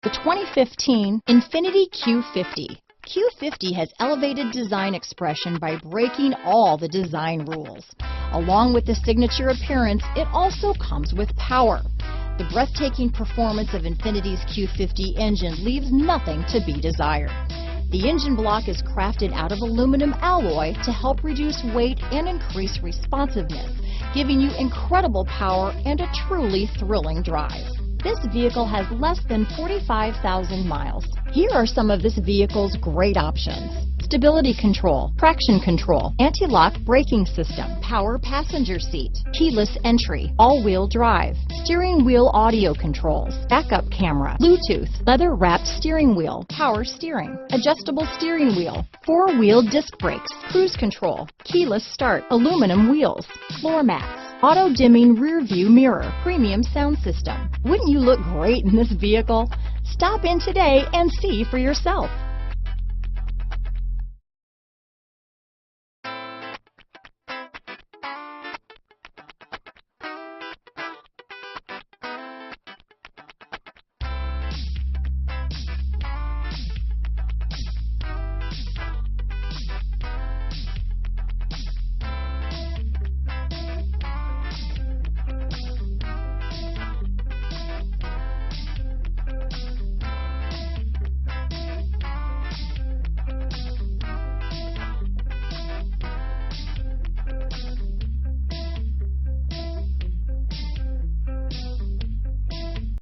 The 2015 Infiniti Q50. Q50 has elevated design expression by breaking all the design rules. Along with the signature appearance, it also comes with power. The breathtaking performance of Infiniti's Q50 engine leaves nothing to be desired. The engine block is crafted out of aluminum alloy to help reduce weight and increase responsiveness, giving you incredible power and a truly thrilling drive. This vehicle has less than 45,000 miles. Here are some of this vehicle's great options: stability control, traction control, anti-lock braking system, power passenger seat, keyless entry, all-wheel drive, steering wheel audio controls, backup camera, Bluetooth, leather-wrapped steering wheel, power steering, adjustable steering wheel, four-wheel disc brakes, cruise control, keyless start, aluminum wheels, floor mats, auto-dimming rear view mirror, premium sound system. Wouldn't you look great in this vehicle? Stop in today and see for yourself.